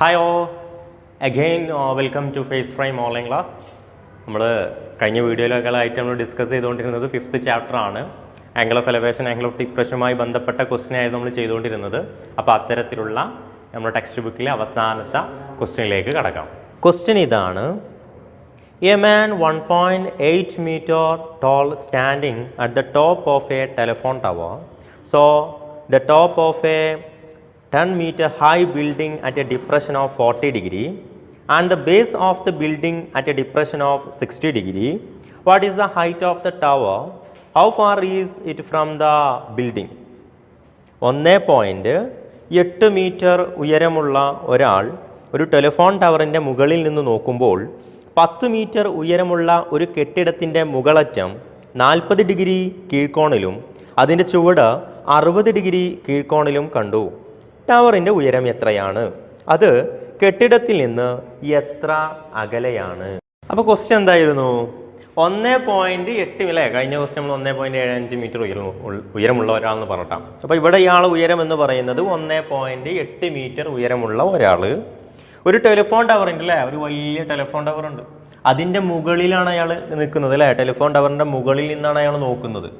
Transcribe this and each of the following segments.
Hi all, again welcome to Face Frame Online Class. നമ്മൾ കഴിഞ്ഞ വീഡിയോയിലൊക്കെയായിട്ട് നമ്മൾ ഡിസ്കസ് ചെയ്തുകൊണ്ടിരുന്നത് 5th ചാപ്റ്റർ ആണ്. Angle of elevation, angle of ഡിപ്രഷനുമായി ബന്ധപ്പെട്ട ക്വസ്റ്റ്യൻ ആയിരുന്നു നമ്മൾ ചെയ്തുകൊണ്ടിരുന്നത്. അപ്പോൾ അത്തരത്തിലുള്ള നമ്മുടെ ടെക്സ്റ്റ് ബുക്കിലെ അവസാനത്തെ ക്വസ്റ്റ്യനിലേക്ക് കടക്കാം. ക്വസ്റ്റ്യൻ ഇതാണ്: a man 1.8 meter tall standing at the top of a telephone tower. So the top of a 10-meter high building at a depression of 40 degree and the base of the building at a depression of 60 degree. What is the height of the tower? How far is it from the building? 1.8 metre ഉയരമുള്ള ഒരാൾ ഒരു telephone ടവറിൻ്റെ മുകളിൽ നിന്ന് നോക്കുമ്പോൾ 10 metre ഉയരമുള്ള ഒരു കെട്ടിടത്തിൻ്റെ മുകളറ്റം 40 degree കീഴ്ക്കോണിലും അതിൻ്റെ ചുവട് 60 ഡിഗ്രി കീഴ്ക്കോണിലും കണ്ടു. ടവറിൻ്റെ ഉയരം എത്രയാണ്? അത് കെട്ടിടത്തിൽ നിന്ന് എത്ര അകലെയാണ്? അപ്പോൾ ക്വസ്റ്റ്യൻ എന്തായിരുന്നു? 1.8 അല്ലേ? കഴിഞ്ഞ ക്വസ്റ്റ്യൻ നമ്മൾ 1.75 മീറ്റർ ഉയരമുള്ള ഒരാളെന്ന് പറഞ്ഞിട്ടാണ്. അപ്പോൾ ഇവിടെ ഇയാൾ ഉയരം എന്ന് പറയുന്നത് 1.8 മീറ്റർ ഉയരമുള്ള ഒരാൾ ഒരു ടെലിഫോൺ ടവറിൻ്റെ അല്ലേ, ഒരു വലിയ ടെലിഫോൺ ടവർ ഉണ്ട്, അതിൻ്റെ മുകളിലാണ് അയാൾ നിൽക്കുന്നത് അല്ലേ. ടെലിഫോൺ ടവറിൻ്റെ മുകളിൽ നിന്നാണ് അയാൾ നോക്കുന്നത്.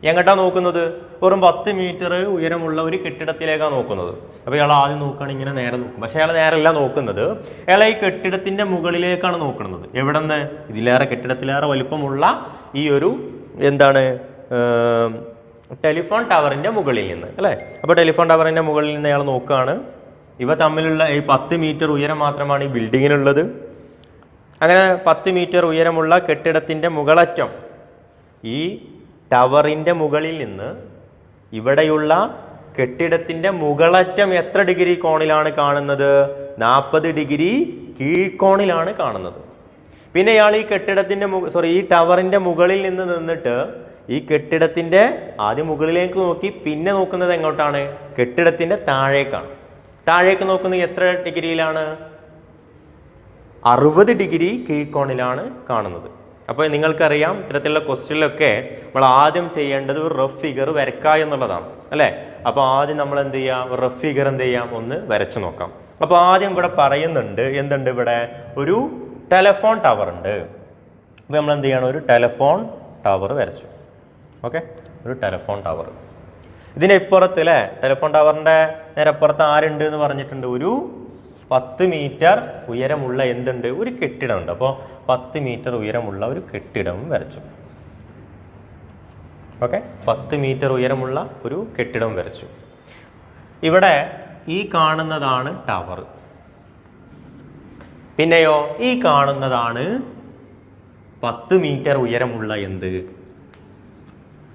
എങ്ങോട്ടാണ് നോക്കുന്നത്? വെറും 10 മീറ്റർ ഉയരമുള്ള ഒരു കെട്ടിടത്തിലേക്കാണ് നോക്കുന്നത്. അപ്പോൾ ഇയാൾ ആദ്യം നോക്കുകയാണെങ്കിൽ ഇങ്ങനെ നേരെ നോക്കും. പക്ഷേ അയാൾ നേരല്ല നോക്കുന്നത്, അയാൾ ഈ കെട്ടിടത്തിൻ്റെ മുകളിലേക്കാണ് നോക്കുന്നത്. എവിടെ നിന്ന്? ഇതിലേറെ കെട്ടിടത്തിലേറെ വലിപ്പമുള്ള ഈ ഒരു ടെലിഫോൺ ടവറിൻ്റെ മുകളിൽ നിന്ന് അല്ലേ. അപ്പോൾ ടെലിഫോൺ ടവറിൻ്റെ മുകളിൽ നിന്ന് അയാൾ നോക്കുകയാണ്. ഇവ തമ്മിലുള്ള ഈ 10 മീറ്റർ ഉയരം മാത്രമാണ് ഈ ബിൽഡിങ്ങിനുള്ളത്. അങ്ങനെ 10 മീറ്റർ ഉയരമുള്ള കെട്ടിടത്തിൻ്റെ മുകളറ്റം, ഈ ടവറിൻ്റെ മുകളിൽ നിന്ന് ഇവിടെയുള്ള കെട്ടിടത്തിൻ്റെ മുകളറ്റം എത്ര ഡിഗ്രി കോണിലാണ് കാണുന്നത്? 40 ഡിഗ്രി കീഴ്ക്കോണിലാണ് കാണുന്നത്. പിന്നെ ഇയാൾ ഈ കെട്ടിടത്തിൻ്റെ ഈ ടവറിൻ്റെ മുകളിൽ നിന്നിട്ട് ഈ കെട്ടിടത്തിൻ്റെ ആദ്യം മുകളിലേക്ക് നോക്കി, പിന്നെ നോക്കുന്നത് എങ്ങോട്ടാണ്? കെട്ടിടത്തിൻ്റെ താഴേക്കാണ്. താഴേക്ക് നോക്കുന്നത് എത്ര ഡിഗ്രിയിലാണ്? 60 ഡിഗ്രി കീഴ്ക്കോണിലാണ് കാണുന്നത്. അപ്പോൾ നിങ്ങൾക്കറിയാം, ഇത്തരത്തിലുള്ള ക്വസ്റ്റ്യനിലൊക്കെ നമ്മൾ ആദ്യം ചെയ്യേണ്ടത് ഒരു റഫ് ഫിഗർ വരയ്ക്കുക എന്നുള്ളതാണ് അല്ലേ. അപ്പോൾ ആദ്യം നമ്മൾ എന്ത് ചെയ്യാം? റഫ് ഫിഗർ എന്ത് ചെയ്യാം? ഒന്ന് വരച്ചു നോക്കാം. അപ്പോൾ ആദ്യം ഇവിടെ പറയുന്നുണ്ട്, എന്തുണ്ട് ഇവിടെ? ഒരു ടെലിഫോൺ ടവർ ഉണ്ട്. അപ്പോൾ നമ്മൾ എന്ത് ചെയ്യണം? ഒരു ടെലിഫോൺ ടവർ വരച്ചു. ഓക്കെ, ഒരു ടെലിഫോൺ ടവർ. ഇതിൻ്റെ ഇപ്പുറത്ത് അല്ലേ, ടെലിഫോൺ ടവറിൻ്റെ നേരപ്പുറത്ത് ആരുണ്ട് എന്ന് പറഞ്ഞിട്ടുണ്ട്? ഒരു 10 മീറ്റർ ഉയരമുള്ള എന്തുണ്ട്? ഒരു കെട്ടിടമുണ്ട്. അപ്പോൾ 10 മീറ്റർ ഉയരമുള്ള ഒരു കെട്ടിടം വരച്ചു. ഓക്കെ, 10 മീറ്റർ ഉയരമുള്ള ഒരു കെട്ടിടം വരച്ചു. ഇവിടെ ഈ കാണുന്നതാണ് ടവർ. പിന്നെയോ ഈ കാണുന്നതാണ് 10 മീറ്റർ ഉയരമുള്ള എന്ത്?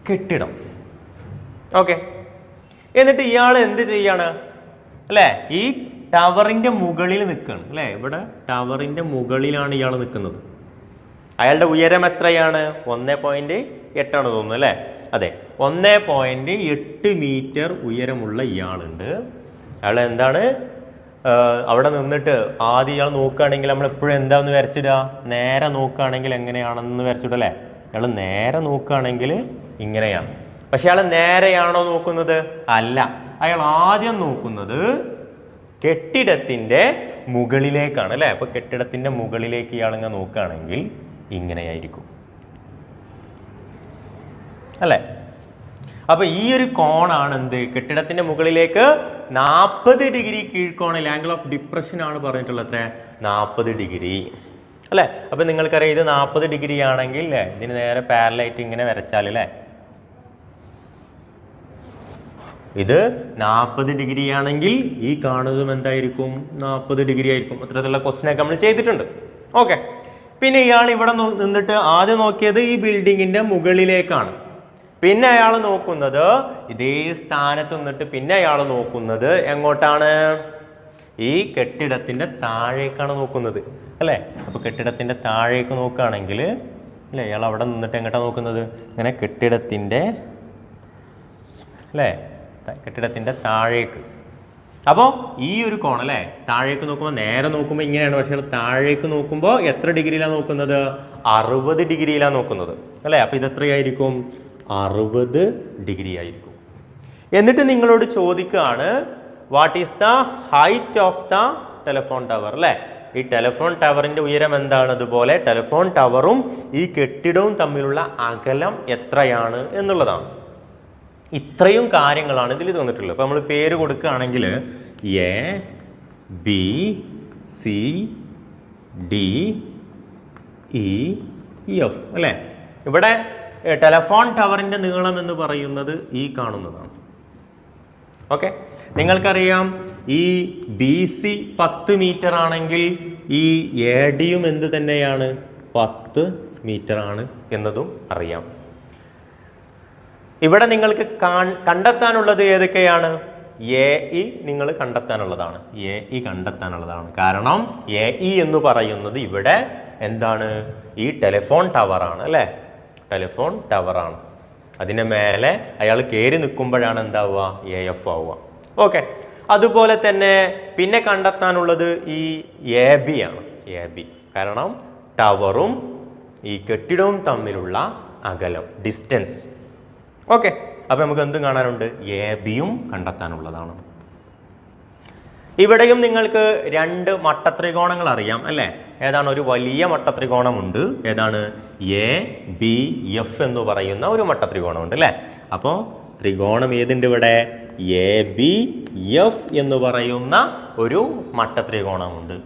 കെട്ടിടം. ഓക്കെ, എന്നിട്ട് ഇയാൾ എന്ത് ചെയ്യാണ് അല്ലേ? ഈ ടവറിൻ്റെ മുകളിൽ നിൽക്കുകയാണ് അല്ലേ. ഇവിടെ ടവറിൻ്റെ മുകളിലാണ് ഇയാൾ നിൽക്കുന്നത്. അയാളുടെ ഉയരം എത്രയാണ്? 1.8 ആണ് തോന്നുന്നു അല്ലേ. അതെ, 1.8 മീറ്റർ ഉയരമുള്ള ഇയാളുണ്ട്. അയാൾ എന്താണ് അവിടെ നിന്നിട്ട് ആദ്യം ഇയാൾ നോക്കുകയാണെങ്കിൽ നമ്മൾ എപ്പോഴും എന്താന്ന് വരച്ചിടുക? നേരെ നോക്കുകയാണെങ്കിൽ എങ്ങനെയാണെന്ന് വരച്ചിടുക അല്ലേ. അയാൾ നേരെ നോക്കുകയാണെങ്കിൽ ഇങ്ങനെയാണ്. പക്ഷെ അയാൾ നേരെയാണോ നോക്കുന്നത്? അല്ല, അയാൾ ആദ്യം നോക്കുന്നത് കെട്ടിടത്തിൻ്റെ മുകളിലേക്കാണ് അല്ലേ. അപ്പോൾ കെട്ടിടത്തിൻ്റെ മുകളിലേക്ക് ഇയാളിങ്ങനെ നോക്കുകയാണെങ്കിൽ ഇങ്ങനെയായിരിക്കും അല്ലേ. അപ്പോൾ ഈ ഒരു കോണാണ് എന്ത്? കെട്ടിടത്തിൻ്റെ മുകളിലേക്ക് 40 ഡിഗ്രി കീഴ്ക്കോണിൽ, ആംഗിൾ ഓഫ് ഡിപ്രഷൻ ആണ് പറഞ്ഞിട്ടുള്ളത്. എത്ര? 40 ഡിഗ്രി അല്ലേ. അപ്പോൾ നിങ്ങൾക്കറിയാം, ഇത് 40 ഡിഗ്രി ആണെങ്കിൽ അല്ലേ, ഇതിന് നേരെ പാരലായിട്ട് ഇങ്ങനെ വരച്ചാൽ അല്ലേ, ഇത് 40 ഡിഗ്രി ആണെങ്കിൽ ഈ കാണുന്നതും എന്തായിരിക്കും? 40 ഡിഗ്രി ആയിരിക്കും. അത്തരത്തിലുള്ള ക്വസ്റ്റ്യനൊക്കെ നമ്മൾ ചെയ്തിട്ടുണ്ട്. ഓക്കെ, പിന്നെ ഇയാൾ ഇവിടെ നിന്നിട്ട് ആദ്യം നോക്കിയത് ഈ ബിൽഡിങ്ങിൻ്റെ മുകളിലേക്കാണ്. പിന്നെ അയാൾ നോക്കുന്നത് ഇതേ സ്ഥാനത്ത് നിന്നിട്ട് പിന്നെ അയാൾ നോക്കുന്നത് എങ്ങോട്ടാണ്? ഈ കെട്ടിടത്തിൻ്റെ താഴേക്കാണ് നോക്കുന്നത് അല്ലേ. അപ്പോൾ കെട്ടിടത്തിൻ്റെ താഴേക്ക് നോക്കുകയാണെങ്കിൽ അല്ലേ, ഇയാൾ അവിടെ നിന്നിട്ട് എങ്ങോട്ടാണ് നോക്കുന്നത്? ഇങ്ങനെ കെട്ടിടത്തിൻ്റെ അല്ലേ, കെട്ടിടത്തിൻ്റെ താഴേക്ക്. അപ്പോൾ ഈ ഒരു കോൺ അല്ലേ, താഴേക്ക് നോക്കുമ്പോൾ നേരെ നോക്കുമ്പോൾ ഇങ്ങനെയാണ്. പക്ഷേ താഴേക്ക് നോക്കുമ്പോൾ എത്ര ഡിഗ്രിയിലാണ് നോക്കുന്നത്? 60 ഡിഗ്രിയിലാണ് നോക്കുന്നത് അല്ലേ. അപ്പോൾ ഇത് എത്രയായിരിക്കും? 60 ഡിഗ്രി ആയിരിക്കും. എന്നിട്ട് നിങ്ങളോട് ചോദിക്കുകയാണ്, what is the height of the telephone tower അല്ലേ? ഈ ടെലിഫോൺ ടവറിന്റെ ഉയരം എന്താണ്? അതുപോലെ ടെലിഫോൺ ടവറും ഈ കെട്ടിടവും തമ്മിലുള്ള അകലം എത്രയാണ് എന്നുള്ളതാണ്. ഇത്രയും കാര്യങ്ങളാണ് ഇതിൽ തന്നിട്ടുള്ളത്. അപ്പോൾ നമ്മൾ പേര് കൊടുക്കുകയാണെങ്കിൽ A B C D E F അല്ലേ? ഇവിടെ ടെലിഫോൺ ടവറിന്റെ നീളം എന്ന് പറയുന്നത് ഈ കാണുന്നതാണ്. ഓക്കെ, നിങ്ങൾക്കറിയാം ഈ ബി സി 10 മീറ്റർ ആണെങ്കിൽ ഈ എ ഡിയും എന്ത് തന്നെയാണ്? 10 മീറ്റർ ആണ് എന്നതും അറിയാം. ഇവിടെ നിങ്ങൾക്ക് കണ്ടെത്താനുള്ളത് ഏതൊക്കെയാണ്? എ ഇ നിങ്ങൾ കണ്ടെത്താനുള്ളതാണ്. A E കണ്ടെത്താനുള്ളതാണ്. കാരണം എ ഇ എന്ന് പറയുന്നത് ഇവിടെ എന്താണ്? ഈ ടെലിഫോൺ ടവറാണ് അല്ലേ? ടെലിഫോൺ ടവറാണ്. അതിന് മേലെ അയാൾ കയറി നിൽക്കുമ്പോഴാണ് എന്താവുക? എ എഫ് ആവുക. ഓക്കെ, അതുപോലെ തന്നെ പിന്നെ കണ്ടെത്താനുള്ളത് ഈ എ ബി ആണ്. എ ബി കാരണം ടവറും ഈ കെട്ടിടവും തമ്മിലുള്ള അകലം, ഡിസ്റ്റൻസ്. ഓക്കെ, അപ്പോൾ നമുക്ക് എന്തും കാണാനുണ്ട്? എ ബിയും കണ്ടെത്താനുള്ളതാണ്. ഇവിടെയും നിങ്ങൾക്ക് 2 മട്ടത്രികോണങ്ങൾ അറിയാം അല്ലേ? ഏതാണ്? ഒരു വലിയ മട്ടത്രികോണമുണ്ട്. ഏതാണ്? എ ബി എഫ് എന്ന് പറയുന്ന ഒരു മട്ടത്രികോണമുണ്ട് അല്ലേ? അപ്പോൾ ത്രികോണം ഏതുണ്ട് ഇവിടെ? എ ബി എഫ് എന്ന് പറയുന്ന ഒരു മട്ടത്രികോണമുണ്ട്.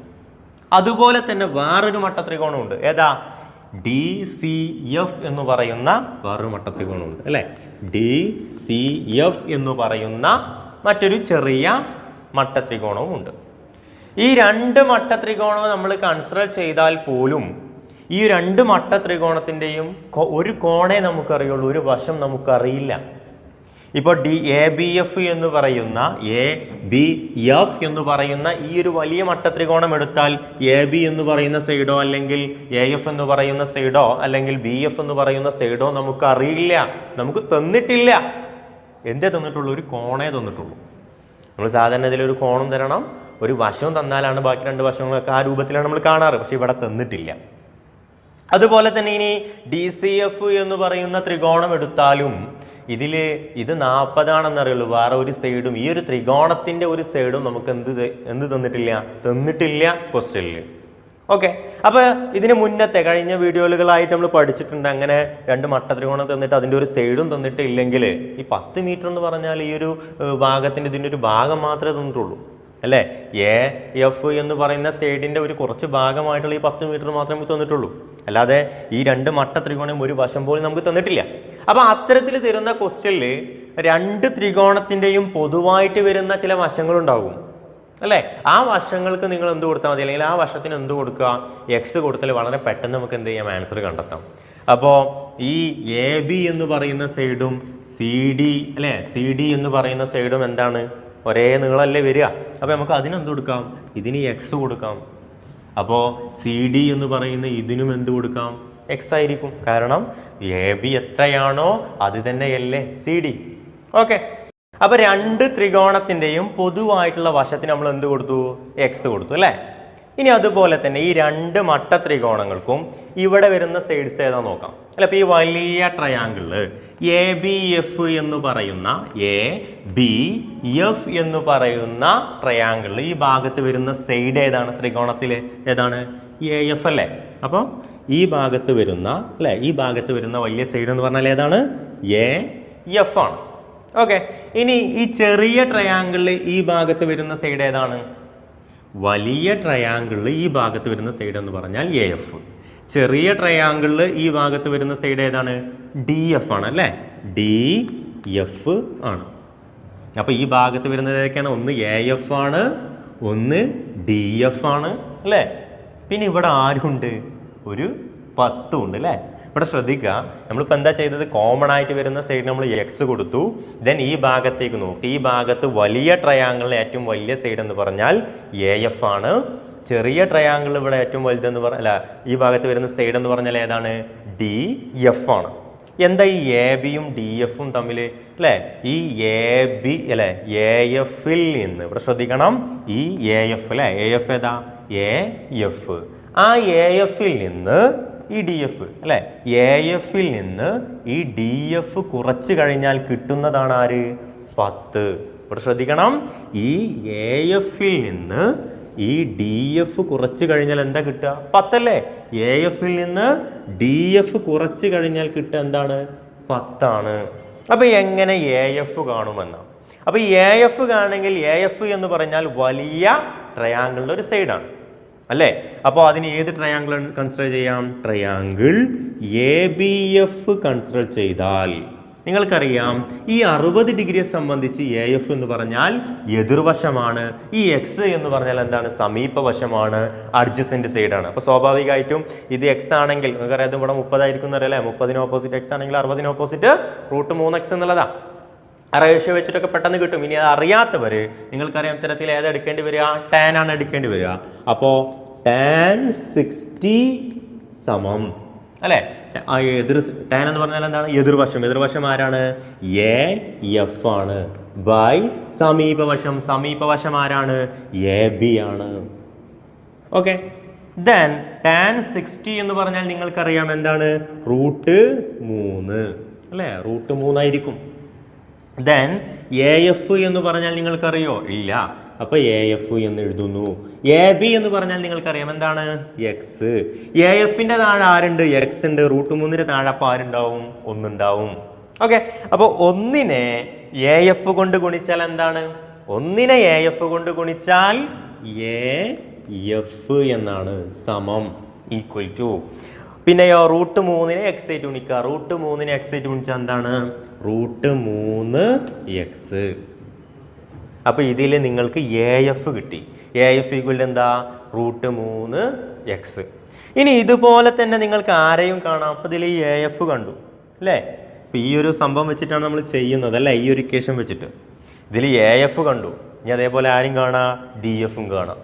അതുപോലെ തന്നെ വേറൊരു മട്ടത്രികോണമുണ്ട്. ഏതാ? ഡി സി എഫ് എന്ന് പറയുന്ന വേറൊരു മട്ടത്രികോണമുണ്ട് അല്ലേ? ഡി സി എഫ് എന്ന് പറയുന്ന മറ്റൊരു ചെറിയ മട്ടത്രികോണവും ഉണ്ട്. ഈ 2 മട്ടത്രികോണവും നമ്മൾ കൺസിഡർ ചെയ്താൽ പോലും ഈ 2 മട്ടത്രികോണത്തിൻ്റെയും ഒരു കോണേ നമുക്കറിയുള്ളൂ, ഒരു വശം നമുക്കറിയില്ല. ഇപ്പോൾ എ ബി എഫ് എന്ന് പറയുന്ന ഈ ഒരു വലിയ മട്ടത്രികോണം എടുത്താൽ എ ബി എന്ന് പറയുന്ന സൈഡോ അല്ലെങ്കിൽ എ എഫ് എന്ന് പറയുന്ന സൈഡോ അല്ലെങ്കിൽ ബി എഫ് എന്ന് പറയുന്ന സൈഡോ നമുക്ക് അറിയില്ല, നമുക്ക് തന്നിട്ടില്ല. എന്തേ തന്നിട്ടുള്ളൂ? ഒരു കോണേ തന്നിട്ടുള്ളൂ. നമ്മൾ സാധാരണ ഇതിലൊരു കോണും തരണം, ഒരു വശവും തന്നാലാണ് ബാക്കി 2 വശങ്ങളൊക്കെ ആ രൂപത്തിലാണ് നമ്മൾ കാണാറ്. പക്ഷെ ഇവിടെ തന്നിട്ടില്ല. അതുപോലെ തന്നെ ഇനി ഡി സി എഫ് എന്ന് പറയുന്ന ത്രികോണം എടുത്താലും ഇത് 40 ആണെന്നറിയുള്ളൂ. വേറെ ഒരു സൈഡും ഈ ഒരു ത്രികോണത്തിന്റെ ഒരു സൈഡും നമുക്ക് എന്ത് തന്നിട്ടില്ല ക്വസ്റ്റ്യനിൽ. ഓക്കെ, അപ്പോൾ ഇതിന് മുന്നത്തെ കഴിഞ്ഞ വീഡിയോകളായിട്ട് നമ്മൾ പഠിച്ചിട്ടുണ്ട്. അങ്ങനെ 2 മട്ടത്രികോണം തന്നിട്ട് അതിൻ്റെ ഒരു സൈഡും തന്നിട്ടില്ലെങ്കിൽ ഈ 10 മീറ്റർ എന്ന് പറഞ്ഞാൽ ഈ ഒരു ഭാഗത്തിൻ്റെ ഇതിൻ്റെ ഒരു ഭാഗം മാത്രമേ തന്നിട്ടുള്ളൂ അല്ലേ? എ എഫ് എന്ന് പറയുന്ന സൈഡിൻ്റെ ഒരു കുറച്ച് ഭാഗമായിട്ടുള്ള ഈ 10 മീറ്റർ മാത്രമേ തന്നിട്ടുള്ളൂ. അല്ലാതെ ഈ 2 മട്ടത്രികോണം ഒരു വശം പോലും നമുക്ക് തന്നിട്ടില്ല. അപ്പോൾ അത്തരത്തിൽ തരുന്ന ക്വസ്റ്റ്യനിൽ 2 ത്രികോണത്തിൻ്റെയും പൊതുവായിട്ട് വരുന്ന ചില വശങ്ങളുണ്ടാകും അല്ലേ? ആ വശങ്ങൾക്ക് നിങ്ങൾ എന്ത് കൊടുത്താൽ മതി? അല്ലെങ്കിൽ ആ വശത്തിന് എന്ത് കൊടുക്കുക? എക്സ് കൊടുത്താൽ വളരെ പെട്ടെന്ന് നമുക്ക് എന്ത് ചെയ്യാം? ആൻസർ കണ്ടെത്താം. അപ്പോൾ ഈ എ ബി എന്ന് പറയുന്ന സൈഡും സി ഡി അല്ലേ, സി ഡി എന്ന് പറയുന്ന സൈഡും എന്താണ്? ഒരേ നീളമല്ലേ വരിക. അപ്പോൾ നമുക്ക് അതിനെന്ത് കൊടുക്കാം? ഇതിന് എക്സ് കൊടുക്കാം. അപ്പോൾ സി ഡി എന്ന് പറയുന്ന ഇതിനും എന്ത് കൊടുക്കാം? എക്സ് ആയിരിക്കും. കാരണം എ ബി എത്രയാണോ അത് തന്നെയല്ലേ സി ഡി. ഓക്കെ, അപ്പോൾ 2 ത്രികോണത്തിൻ്റെയും പൊതുവായിട്ടുള്ള വശത്തിന് നമ്മൾ എന്ത് കൊടുത്തു? എക്സ് കൊടുത്തു അല്ലേ? ഇനി അതുപോലെ തന്നെ ഈ 2 മട്ടത്രികോണങ്ങൾക്കും ഇവിടെ വരുന്ന സൈഡ്സ് ഏതാ നോക്കാം അല്ല. അപ്പോൾ ഈ വലിയ ട്രയാങ്കിളിൽ എ ബി എഫ് എന്ന് പറയുന്ന ട്രയാങ്കിളിൽ ഈ ഭാഗത്ത് വരുന്ന സൈഡ് ഏതാണ്? ത്രികോണത്തിൽ ഏതാണ്? എ എഫ് അല്ലേ? അപ്പോൾ ഈ ഭാഗത്ത് വരുന്ന അല്ലേ, ഈ ഭാഗത്ത് വരുന്ന വലിയ സൈഡ് എന്ന് പറഞ്ഞാൽ ഏതാണ്? എ എഫ് ആണ്. ഓക്കെ, ഇനി ഈ ചെറിയ ട്രയാങ്കിളിൽ ഈ ഭാഗത്ത് വരുന്ന സൈഡ് ഏതാണ്? വലിയ ട്രയാങ്കിളിൽ ഈ ഭാഗത്ത് വരുന്ന സൈഡ് എന്ന് പറഞ്ഞാൽ എ എഫ്. ചെറിയ ട്രയാങ്കിളിൽ ഈ ഭാഗത്ത് വരുന്ന സൈഡ് ഏതാണ്? ഡി എഫ് ആണ് അല്ലേ? ഡി എഫ് ആണ്. അപ്പോൾ ഈ ഭാഗത്ത് വരുന്നത് ഏതൊക്കെയാണ്? ഒന്ന് എ എഫ് ആണ്, ഒന്ന് ഡി എഫ് ആണ് അല്ലേ? പിന്നെ ഇവിടെ ആരുണ്ട്? ഒരു 10 ഉണ്ട് അല്ലേ? ഇവിടെ ശ്രദ്ധിക്കുക, നമ്മളിപ്പോൾ എന്താ ചെയ്തത്? കോമൺ ആയിട്ട് വരുന്ന സൈഡ് നമ്മൾ എക്സ് കൊടുത്തു. ദെൻ ഈ ഭാഗത്തേക്ക് നോക്കി, ഈ ഭാഗത്ത് വലിയ ട്രയാങ്കിളിലെ ഏറ്റവും വലിയ സൈഡ് എന്ന് പറഞ്ഞാൽ എ എഫ് ആണ്. ചെറിയ ട്രയാങ്കിൾ ഇവിടെ ഏറ്റവും വലുതെന്ന് അല്ല, ഈ ഭാഗത്ത് വരുന്ന സൈഡ് എന്ന് പറഞ്ഞാൽ ഏതാണ്? ഡി എഫ് ആണ്. എന്താ ഈ എ ബിയും ഡി എഫും തമ്മിൽ അല്ലേ? ഈ എ ബി അല്ലേ, എ എഫിൽ നിന്ന് ഇവിടെ ശ്രദ്ധിക്കണം, ഈ എ എഫ് അല്ലേ, എ എഫ് ഏതാ? A F. ആ എ എഫിൽ നിന്ന് ഈ ഡി എഫ് അല്ലേ, എ എഫിൽ നിന്ന് ഈ ഡി എഫ് കുറച്ച് കഴിഞ്ഞാൽ കിട്ടുന്നതാണ് ആര്? 10. ഇവിടെ ശ്രദ്ധിക്കണം, ഈ എ എഫിൽ നിന്ന് ഈ ഡി എഫ് കുറച്ച് കഴിഞ്ഞാൽ എന്താ കിട്ടുക? 10 അല്ലേ? എ എഫിൽ നിന്ന് ഡി എഫ് കുറച്ച് കഴിഞ്ഞാൽ കിട്ടുക എന്താണ്? 10 ആണ്. അപ്പോൾ എങ്ങനെ എ എഫ് കാണുമെന്നാണ്. അപ്പോൾ എ എഫ് കാണണമെങ്കിൽ എ എഫ് എന്ന് പറഞ്ഞാൽ വലിയ ട്രയാങ്കിളിൻ്റെ ഒരു സൈഡാണ് അല്ലേ? അപ്പോൾ അതിന് ഏത് ട്രയാങ്കിൾ കൺസിഡർ ചെയ്യാം? Triangle A B F consider ചെയ്താൽ നിങ്ങൾക്കറിയാം ഈ 60 ഡിഗ്രിയെ സംബന്ധിച്ച് എ എഫ് എന്ന് പറഞ്ഞാൽ എതിർവശമാണ്. ഈ എക്സ് എന്ന് പറഞ്ഞാൽ എന്താണ്? സമീപവശമാണ്, അഡ്ജസെന്റ് സൈഡാണ്. അപ്പോൾ സ്വാഭാവികമായിട്ടും ഇത് എക്സ് ആണെങ്കിൽ നിങ്ങൾക്കറിയാം ഇത് ഇവിടെ 30 ആയിരിക്കും എന്നറിയാം. 30 ഓപ്പോസിറ്റ് എക്സ് ആണെങ്കിൽ 60 ഓപ്പോസിറ്റ് √3x എന്നുള്ളതാ. റേഷ്യോ വെച്ചിട്ടൊക്കെ പെട്ടെന്ന് കിട്ടും. ഇനി അത് അറിയാത്തവർ നിങ്ങൾക്കറിയാം ഇത്തരത്തിൽ ഏതാ എടുക്കേണ്ടി വരിക? ടാൻ ആണ് എടുക്കേണ്ടി വരിക. അപ്പോൾ ടാൻ 60 സമം അല്ലേ? എതിർ ടാൻ എന്ന് പറഞ്ഞാൽ എന്താണ്? എതിർവശം. എതിർവശം ആരാണ്? എ എഫ് ആണ്. ബൈ സമീപവശം. സമീപവശം ആരാണ്? എ ബി ആണ്. ഓക്കെ. ദെൻ ടാൻ 60 എന്ന് പറഞ്ഞാൽ നിങ്ങൾക്കറിയാം എന്താണ്? √3 അല്ലേ? √3 ആയിരിക്കും. ദെൻ എ എഫ് എന്ന് പറഞ്ഞാൽ നിങ്ങൾക്കറിയോ? ഇല്ല. അപ്പോൾ എ എഫ് എന്ന് എഴുതുന്നു. എ ബി എന്ന് പറഞ്ഞാൽ നിങ്ങൾക്കറിയാം എന്താണ്? എക്സ്. എ എഫിൻ്റെ താഴെ ആരുണ്ട്? എക്സ് ഉണ്ട്. √3 താഴെ അപ്പോൾ ആരുണ്ടാവും? 1 ഉണ്ടാവും. ഓക്കെ. അപ്പോൾ 1നെ എ എഫ് കൊണ്ട് ഗുണിച്ചാൽ എന്താണ്? 1നെ എ എഫ് കൊണ്ട് ഗുണിച്ചാൽ എ എഫ് എന്നാണ്. സമം ഈക്വൽ ടു പിന്നെയോ √3നെ എക്സ് ആയിട്ട് ഗുണിക്കുക. √3നെ എക്സ് ആയിട്ട് ഗുണിച്ചാൽ എന്താണ്? √3x. അപ്പോൾ ഇതിൽ നിങ്ങൾക്ക് എ എഫ് കിട്ടി. എ എഫ് ഈക്വൽ എന്താ? √3x. ഇനി ഇതുപോലെ തന്നെ നിങ്ങൾക്ക് ആരെയും കാണാം. അപ്പോൾ ഇതിൽ ഈ എ എഫ് കണ്ടു അല്ലേ? അപ്പോൾ ഈ ഒരു സംഭവം വെച്ചിട്ടാണ് നമ്മൾ ചെയ്യുന്നത് അല്ലേ? ഈ ഒരു ഇക്വേഷൻ വെച്ചിട്ട് ഇതിൽ എ എഫ് കണ്ടു. ഇനി അതേപോലെ ആരും കാണാം? ഡി എഫും കാണാം.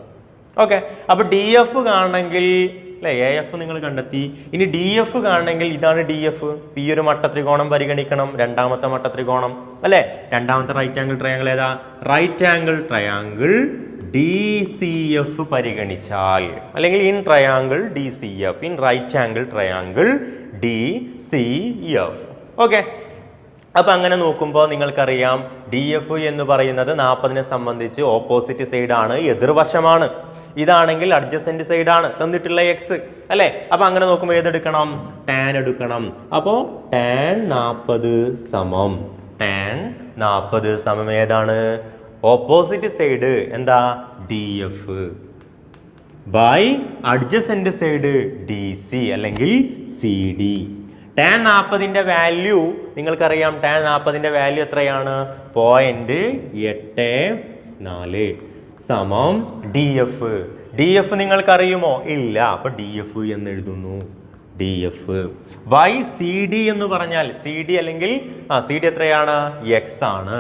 ഓക്കെ. അപ്പോൾ ഡി എഫ് കാണണമെങ്കിൽ അല്ലേ? എ എഫ് നിങ്ങൾ കണ്ടെത്തി. ഇനി ഡി എഫ് കാണണമെങ്കിൽ ഇതാണ് ഡി എഫ്. ഈ ഒരു മട്ടത്രികോണം പരിഗണിക്കണം. രണ്ടാമത്തെ മട്ടത്രികോണം അല്ലേ? രണ്ടാമത്തെ റൈറ്റ് ആംഗിൾ ട്രയാങ്കിൾ ഏതാ? Right angle triangle D C F പരിഗണിച്ചാൽ അല്ലെങ്കിൽ in triangle D C F, in right angle triangle D C F. Okay. അപ്പോൾ അങ്ങനെ നോക്കുമ്പോൾ നിങ്ങൾക്കറിയാം ഡി എഫ് എന്ന് പറയുന്നത് 40നെ സംബന്ധിച്ച് ഓപ്പോസിറ്റ് സൈഡാണ്, എതിർവശമാണ്. ഇതാണെങ്കിൽ അഡ്ജസെന്റ് സൈഡാണ്, തന്നിട്ടുള്ള എക്സ് അല്ലേ? അപ്പോൾ അങ്ങനെ നോക്കുമ്പോൾ ഏതെടുക്കണം? ടാൻ എടുക്കണം. അപ്പോൾ ടാൻ 40 സമം ഏതാണ്? ഓപ്പോസിറ്റ് സൈഡ് എന്താ? D F by adjacent side D C അല്ലെങ്കിൽ സി ഡി. ടാൻ 40ന്റെ വാല്യൂ നിങ്ങൾക്കറിയാം. ടാൻ 40ന്റെ വാല്യൂ എത്രയാണ്? 0.84 സമം ഡി എഫ്. ഡി എഫ് നിങ്ങൾക്കറിയുമോ? ഇല്ല. അപ്പോൾ ഡി എഫ് എന്ന് എഴുതുന്നു. D F by C D എന്ന് പറഞ്ഞാൽ സി ഡി അല്ലെങ്കിൽ സി ഡി എത്രയാണ്? എക്സ് ആണ്.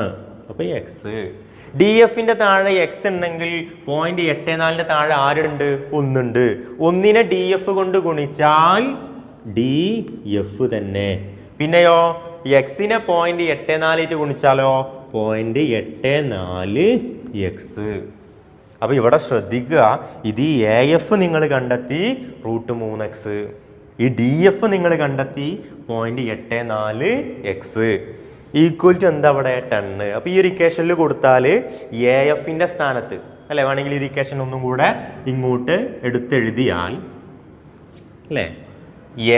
അപ്പോൾ എക്സ്. ഡി എഫിന്റെ താഴെ എക്സ് ഉണ്ടെങ്കിൽ 0.84ന്റെ താഴെ ആരുണ്ട്? 1 ഉണ്ട്. 1നെ ഡി എഫ് കൊണ്ട് ഗുണിച്ചാൽ ഡി എഫ് തന്നെ. പിന്നെയോ എക്സിനെ 0.84 ഗുണിച്ചാലോ? 0.84x. അപ്പോൾ ഇവിടെ ശ്രദ്ധിക്കുക, ഇത് ഈ എ എഫ് നിങ്ങൾ കണ്ടെത്തി √3x, ഈ ഡി എഫ് നിങ്ങൾ കണ്ടെത്തി 0.84x ഈക്വൽ ടു എന്താ അവിടെ? 10. അപ്പോൾ ഈ ഒരു ഇക്വേഷനിൽ കൊടുത്താൽ എ എഫിൻ്റെ സ്ഥാനത്ത് അല്ലേ? വേണമെങ്കിൽ ഈ ഇക്വേഷൻ ഒന്നും കൂടെ ഇങ്ങോട്ട് എടുത്തെഴുതിയാൽ അല്ലേ?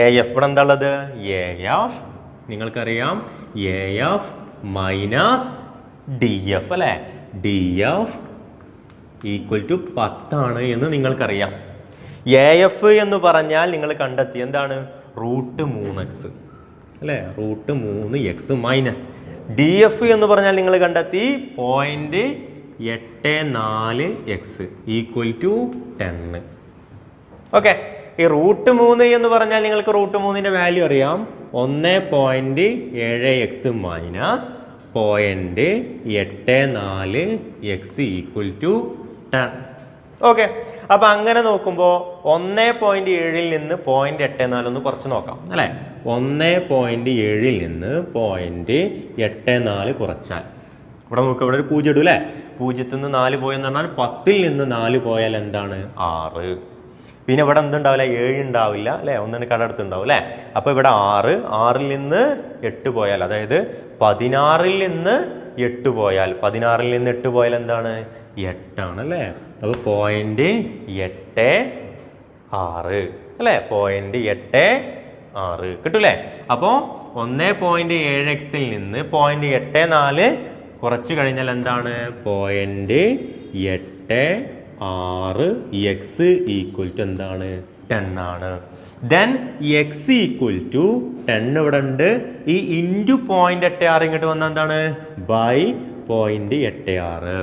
എ എഫ് ഇവിടെ എന്താ ഉള്ളത്? എ എഫ് നിങ്ങൾക്കറിയാം A F minus D F അല്ലേ? ഡി എഫ് ഈക്വൽ ടു 10 എന്ന് നിങ്ങൾക്കറിയാം. എ എഫ് എന്ന് പറഞ്ഞാൽ നിങ്ങൾ കണ്ടെത്തി എന്താണ്? √3x അല്ലേ? √3x മൈനസ് ഡി എഫ് എന്ന് പറഞ്ഞാൽ നിങ്ങൾ കണ്ടെത്തി 0.84x ഈക്വൽ ടു 10. ഓക്കെ. ഈ √3 എന്ന് പറഞ്ഞാൽ നിങ്ങൾക്ക് √3ന്റെ വാല്യൂ അറിയാം. 1.7x minus 0.84x equal to 10. Okay. അപ്പോൾ അങ്ങനെ നോക്കുമ്പോൾ 1.7ൽ നിന്ന് 0.84 ഒന്ന് കുറച്ച് നോക്കാം അല്ലേ? 1.7ൽ നിന്ന് 0.84 കുറച്ചാൽ ഇവിടെ നോക്കുക, ഇവിടെ ഒരു 0 ഇടും അല്ലേ? 0ൽ നിന്ന് 4 പോയെന്ന് പറഞ്ഞാൽ 10ൽ നിന്ന് 4 പോയാൽ എന്താണ്? 6. പിന്നെ ഇവിടെ എന്തുണ്ടാവില്ല? 7 ഉണ്ടാവില്ല അല്ലേ? 1 കടടുത്തുണ്ടാവും അല്ലേ? അപ്പോൾ ഇവിടെ 6ൽ നിന്ന് 8 പോയാൽ, അതായത് 16ൽ നിന്ന് 8 പോയാൽ, 16ൽ നിന്ന് 8 പോയാൽ എന്താണ്? 8 ആണ് അല്ലേ? അപ്പോൾ 0.86 അല്ലേ, 0.86 കിട്ടൂലേ. അപ്പോൾ 1.7x നിന്ന് 0.84 കുറച്ച് കഴിഞ്ഞാൽ എന്താണ് 0.86x ഈക്വൽ ടു എന്താണ് 10 ആണ്. ദെൻ എക്സ് ഈക്വൽ ടു 10 ഇവിടെ ഉണ്ട്. ഈ ഇൻറ്റു 0.86 ഇങ്ങോട്ട് വന്നാൽ എന്താണ് ബൈ 0.86.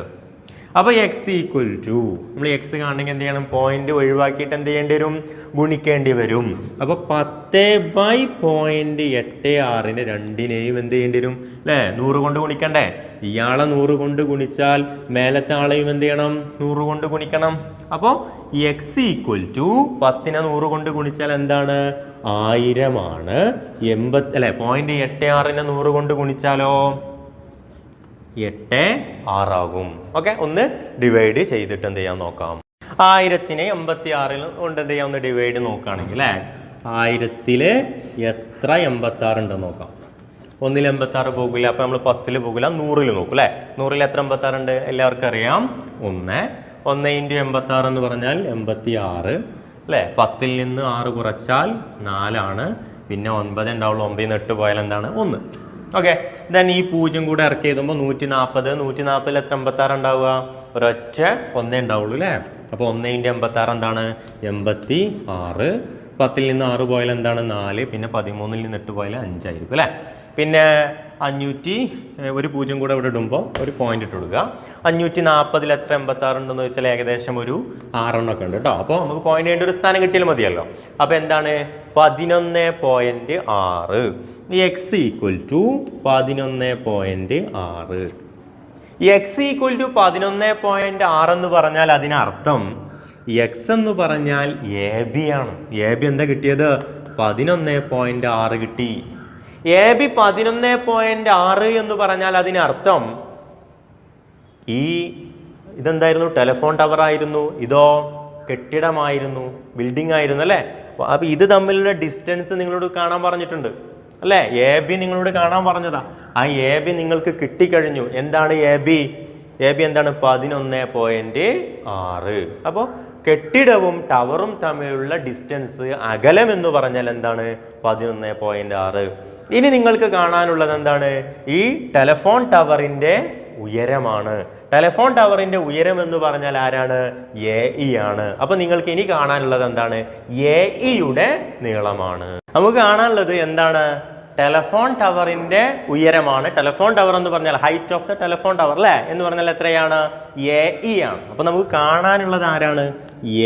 അപ്പോൾ എക്സ് ഈക്വൽ ടു നമ്മൾ എക്സ് കാണണമെങ്കിൽ എന്ത് ചെയ്യണം, പോയിന്റ് ഒഴിവാക്കിയിട്ട് എന്ത് ചെയ്യേണ്ടി വരും, ഗുണിക്കേണ്ടി വരും. അപ്പോൾ 10/0.86 രണ്ടിനെയും എന്ത് ചെയ്യേണ്ടി വരും അല്ലേ, 100 കൊണ്ട് ഗുണിക്കണ്ടേ. ഇയാളെ 100 കൊണ്ട് ഗുണിച്ചാൽ മേലത്തെ ആളെയും എന്ത് ചെയ്യണം, 100 കൊണ്ട് ഗുണിക്കണം. അപ്പോൾ എക്സ് ഈക്വൽ ടു 10നെ 100 കൊണ്ട് ഗുണിച്ചാൽ എന്താണ് 1000 ആണ്. 0.86നെ 100 കൊണ്ട് ഗുണിച്ചാലോ 86 ആകും. ഓക്കെ, ഒന്ന് ഡിവൈഡ് ചെയ്തിട്ട് എന്ത് ചെയ്യാൻ നോക്കാം. 1000നെ 86 കൊണ്ട് എന്ത് ചെയ്യാം, ഒന്ന് ഡിവൈഡ് നോക്കുകയാണെങ്കിൽ 1000 എത്ര 86 ഉണ്ടെന്ന് നോക്കാം. 1ൽ 86 പോകില്ല, അപ്പോൾ നമ്മൾ 10ൽ പോകില്ല, 100ൽ നോക്കും അല്ലേ. 100ൽ എത്ര 86 ഉണ്ട് എല്ലാവർക്കും അറിയാം, 1 × 86 എന്ന് പറഞ്ഞാൽ 86 അല്ലേ. 10ൽ നിന്ന് 6 കുറച്ചാൽ 4 ആണ്, പിന്നെ 9 ഉണ്ടാവുള്ളൂ, 9ൽ നിന്ന് 8 പോയാൽ എന്താണ് 1. ഓക്കെ, ദെൻ ഈ 0 കൂടെ ഇറക്കി എഴുതുമ്പോൾ 140. 140ൽ എത്ര 86 ഉണ്ടാവുക, ഒരൊറ്റ 1 ഉണ്ടാവുള്ളൂ അല്ലേ. അപ്പോൾ 1 × 86 എന്താണ് 86. 10ൽ നിന്ന് 6 പോയാൽ എന്താണ് 4, പിന്നെ 13ൽ നിന്ന് 8 പോയാൽ 5 ആയിരിക്കും അല്ലേ. പിന്നെ 500 ഒരു 0 കൂടെ ഇവിടെ ഇടുമ്പോൾ ഒരു പോയിന്റ് ഇട്ട് കൊടുക്കുക. 540ൽ എത്ര 86 ഉണ്ടെന്ന് വെച്ചാൽ ഏകദേശം ഒരു 6 എണ്ണമൊക്കെ ഉണ്ട് കേട്ടോ. അപ്പോൾ നമുക്ക് പോയിന്റ് ചെയ്യേണ്ട ഒരു സ്ഥാനം കിട്ടിയാൽ മതിയല്ലോ. അപ്പോൾ എന്താണ് 11.6. X equal to 11.6. X equal to 11.6 എന്ന് പറഞ്ഞാൽ അതിനർത്ഥം എക്സ് എന്ന് പറഞ്ഞാൽ എ ബി ആണ്. എ ബി എന്താ കിട്ടിയത്, 11.6 കിട്ടി. എ ബി 11.6 എന്ന് പറഞ്ഞാൽ അതിനർത്ഥം ഇതെന്തായിരുന്നു, ടെലിഫോൺ ടവർ ആയിരുന്നു, ഇതോ കെട്ടിടമായിരുന്നു, ബിൽഡിംഗ് ആയിരുന്നു അല്ലേ. അപ്പോൾ ഇത് തമ്മിലുള്ള ഡിസ്റ്റൻസ് നിങ്ങളോട് കാണാൻ പറഞ്ഞിട്ടുണ്ട് അല്ലേ. എ ബി നിങ്ങളോട് കാണാൻ പറഞ്ഞതാ. ആ എ ബി നിങ്ങൾക്ക് കിട്ടിക്കഴിഞ്ഞു. എന്താണ് എ ബി? എ ബി എന്താണ് 11.6. അപ്പോൾ കെട്ടിടവും ടവറും തമ്മിലുള്ള ഡിസ്റ്റൻസ്, അകലം എന്ന് പറഞ്ഞാൽ എന്താണ് 11.6. ഇനി നിങ്ങൾക്ക് കാണാനുള്ളത് എന്താണ്, ഈ ടെലിഫോൺ ടവറിന്റെ ഉയരമാണ്. ടെലിഫോൺ ടവറിന്റെ ഉയരം എന്ന് പറഞ്ഞാൽ ആരാണ്, എ ഇ ആണ്. അപ്പൊ നിങ്ങൾക്ക് ഇനി കാണാനുള്ളത് എന്താണ്, എ ഇയുടെ നീളമാണ്. നമുക്ക് കാണാനുള്ളത് എന്താണ്, ടെലിഫോൺ ടവറിന്റെ ഉയരമാണ്. ടെലിഫോൺ ടവർ എന്ന് പറഞ്ഞാൽ height of the telephone tower അല്ലേ എന്ന് പറഞ്ഞാൽ എത്രയാണ്, എ ഇ ആണ്. അപ്പൊ നമുക്ക് കാണാനുള്ളത് ആരാണ്,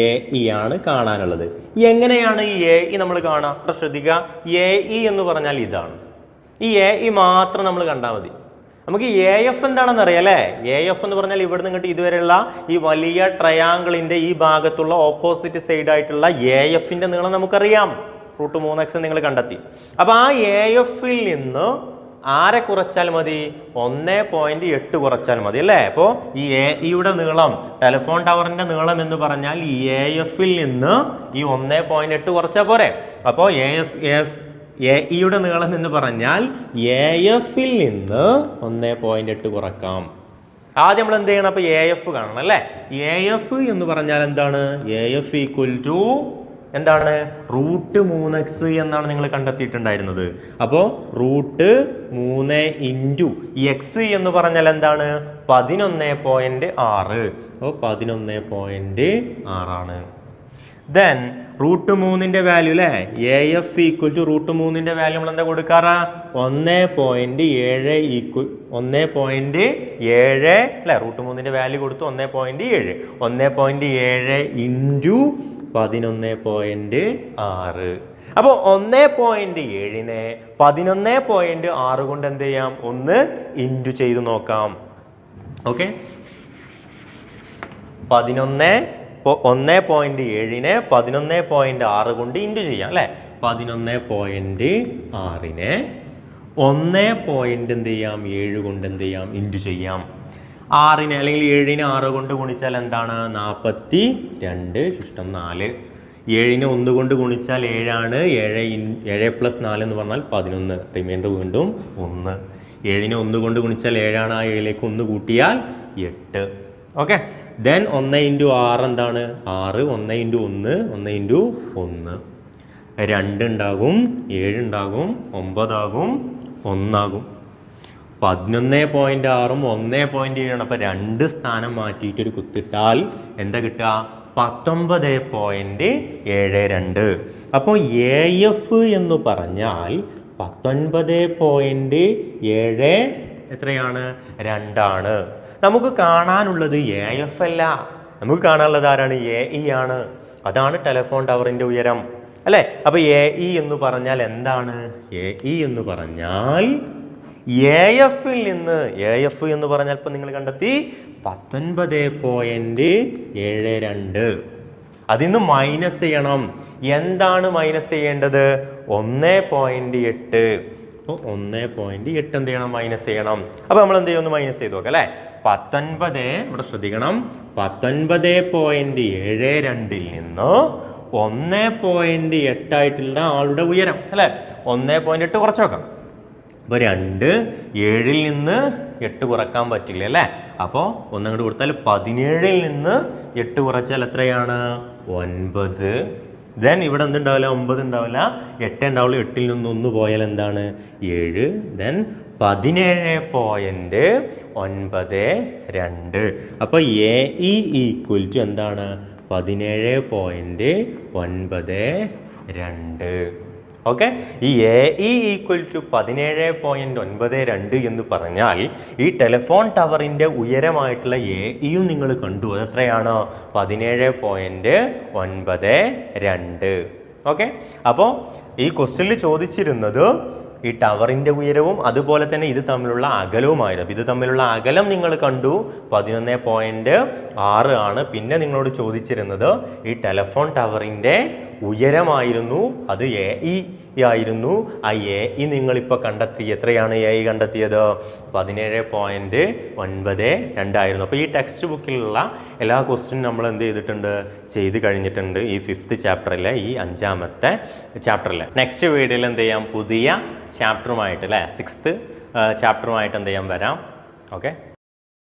എ ഇ ആണ് കാണാനുള്ളത്. എങ്ങനെയാണ് ഈ എ ഇ നമ്മൾ കാണാം, ശ്രദ്ധിക്കുക. എ ഇ എന്ന് പറഞ്ഞാൽ ഇതാണ്. ഈ എ ഇ മാത്രം നമ്മൾ കണ്ടാൽ മതി. നമുക്ക് എ എഫ് എന്താണെന്ന് അറിയാം അല്ലേ. എ എഫ് എന്ന് പറഞ്ഞാൽ ഇവിടെ നിന്നിട്ട് ഇതുവരെയുള്ള ഈ വലിയ ട്രയാങ്കിളിന്റെ ഈ ഭാഗത്തുള്ള ഓപ്പോസിറ്റ് സൈഡ് ആയിട്ടുള്ള എ എഫിന്റെ നീളം നമുക്കറിയാം. √3x നിങ്ങൾ കണ്ടെത്തി. അപ്പൊ ആ എ എഫിൽ നിന്ന് ആരെ കുറച്ചാൽ മതി, 1.8 കുറച്ചാൽ മതി അല്ലേ. അപ്പോൾ ഈ എ ഇയുടെ നീളം, ടെലിഫോൺ ടവറിന്റെ നീളം എന്ന് പറഞ്ഞാൽ ഈ എ എഫിൽ നിന്ന് ഈ 1.8 കുറച്ചാൽ പോരെ. അപ്പോൾ എ ഇയുടെ നീളം എന്ന് പറഞ്ഞാൽ എ എഫിൽ നിന്ന് 1.8 കുറക്കാം. ആദ്യം നമ്മൾ എന്ത് ചെയ്യണം, അപ്പോൾ എ എഫ് കാണണം അല്ലേ. എ എഫ് എന്ന് പറഞ്ഞാൽ എന്താണ്, എ എഫ് ഈക്വൽ ടു എന്താണ്, √3x എന്നാണ് നിങ്ങൾ കണ്ടെത്തിയിട്ടുണ്ടായിരുന്നത്. അപ്പോൾ √3 ഇൻറ്റു എക്സ് എന്ന് പറഞ്ഞാൽ എന്താണ് 11.6. അപ്പോൾ 11.6 ആണ്. ദെൻ √3ന്റെ വാല്യൂ അല്ലേ, എ എഫ് ഈക്വൽ ടു √3ന്റെ വാല്യൂ നമ്മൾ എന്താ കൊടുക്കാറ്, 1.7 ഈക്വൽ 1.7 അല്ലേ. √3ന്റെ വാല്യൂ കൊടുത്തു 1.7. 1.7 ഇൻറ്റു 11.6. അപ്പോൾ 1.7നെ 11.6 കൊണ്ട് എന്ത് ചെയ്യാം, ഒന്ന് ഇൻറ്റു ചെയ്ത് നോക്കാം. ഓക്കെ, 1.7നെ 11.6 കൊണ്ട് ഇൻറ്റു ചെയ്യാം അല്ലേ. 11.6നെ 1.7 കൊണ്ട് എന്ത് ചെയ്യാം, ഇൻറ്റു ചെയ്യാം. 6നെ അല്ലെങ്കിൽ 7നെ 6 കൊണ്ട് ഗുണിച്ചാൽ എന്താണ്, 42 ശിഷ്ടം 4. 7നെ 1 കൊണ്ട് ഗുണിച്ചാൽ 7 ആണ്. 7 + 4 എന്ന് പറഞ്ഞാൽ 11. റിമൈൻഡർ വീണ്ടും 1. 7നെ 1 കൊണ്ട് ഗുണിച്ചാൽ 7 ആണ്. ആ 7ലേക്ക് 1 കൂട്ടിയാൽ 8. ഓക്കെ. ദെൻ 1 ഇൻറ്റു 6 എന്താണ് 6, 1 ഇൻറ്റു 1 1 ഇൻറ്റു 1 2 ഉണ്ടാകും, 7 ഉണ്ടാകും, 9 ആകും, 1 ആകും. 11.6ഉം 1.7ആണ്. അപ്പോൾ 2 സ്ഥാനം മാറ്റിയിട്ട് ഒരു കുത്തിട്ടാൽ എന്താ കിട്ടുക? 19.72. അപ്പോൾ AF എന്ന് പറഞ്ഞാൽ 19.7 എത്രയാണ്? 2ആണ്. നമുക്ക് കാണാനുള്ളത് AF അല്ല, നമുക്ക് കാണാനുള്ളത് ആരാണ്? AE ആണ്. അതാണ് ടെലിഫോൺ ടവറിൻ്റെ ഉയരം അല്ലേ? അപ്പോൾ AE എന്ന് പറഞ്ഞാൽ എന്താണ്? AE എന്ന് പറഞ്ഞാൽ AFൽ നിന്ന്, AF എന്ന് പറഞ്ഞാൽ ഇപ്പം നിങ്ങൾ കണ്ടെത്തി 19.72. അതിൽ നിന്ന് മൈനസ് ചെയ്യണം. എന്താണ് മൈനസ് ചെയ്യേണ്ടത്? 1.8. അപ്പോൾ 1.8 എന്ത് ചെയ്യണം? മൈനസ് ചെയ്യണം. അപ്പോൾ നമ്മൾ എന്ത് ചെയ്യും? ഒന്ന് മൈനസ് ചെയ്ത് നോക്കാം അല്ലേ? 19, ഇവിടെ ശ്രദ്ധിക്കണം, 19.72 നിന്ന് 1.8 ആയിട്ടുള്ള ആളുടെ ഉയരം അല്ലേ? 1.8 കുറച്ച് നോക്കാം. അപ്പോൾ 2, 7ൽ നിന്ന് 8 കുറക്കാൻ പറ്റില്ല അല്ലേ? അപ്പോൾ ഒന്നങ്ങോട്ട് കൊടുത്താൽ 17ൽ നിന്ന് 8 കുറച്ചാൽ എത്രയാണ്? 9. ദെൻ ഇവിടെ എന്തുണ്ടാവില്ല? 9 ഉണ്ടാവില്ല, 8 ഉണ്ടാവില്ല. 8ൽ നിന്ന് 1 പോയാൽ എന്താണ്? 7. ദെൻ 17.92. അപ്പോൾ AE ഈക്വൽ ടു എന്താണ്? 17.92. ഓക്കെ. ഈ AE ഈക്വൽ ടു 17.92 എന്ന് പറഞ്ഞാൽ ഈ ടെലിഫോൺ ടവറിൻ്റെ ഉയരമായിട്ടുള്ള AEയും നിങ്ങൾ കണ്ടു. അതെത്രയാണ്? 17.92. ഓക്കെ. അപ്പോൾ ഈ ക്വസ്റ്റ്യനിൽ ചോദിച്ചിരുന്നത് ഈ ടവറിൻ്റെ ഉയരവും അതുപോലെ തന്നെ ഇത് തമ്മിലുള്ള അകലവുമായിരുന്നു. ഇത് തമ്മിലുള്ള അകലം നിങ്ങൾ കണ്ടു, 11.6 ആണ്. പിന്നെ നിങ്ങളോട് ചോദിച്ചിരുന്നത് ഈ ടെലിഫോൺ ടവറിൻ്റെ ഉയരമായിരുന്നു, അത് AE ആയിരുന്നു. ആ AE നിങ്ങളിപ്പോൾ കണ്ടെത്തി. എത്രയാണ് AE കണ്ടെത്തിയത്? 17.92 ആയിരുന്നു. അപ്പോൾ ഈ ടെക്സ്റ്റ് ബുക്കിലുള്ള എല്ലാ ക്വസ്റ്റ്യനും നമ്മൾ എന്ത് ചെയ്തിട്ടുണ്ട്? ചെയ്ത് കഴിഞ്ഞിട്ടുണ്ട് ഈ 5th ചാപ്റ്ററിലെ, ഈ 5ാമത്തെ ചാപ്റ്ററിലെ. നെക്സ്റ്റ് വീഡിയോയിൽ എന്ത് ചെയ്യാം? പുതിയ ചാപ്റ്ററുമായിട്ട് അല്ലേ, 6th ചാപ്റ്ററുമായിട്ട് എന്ത് ചെയ്യാൻ വരാം. ഓക്കെ.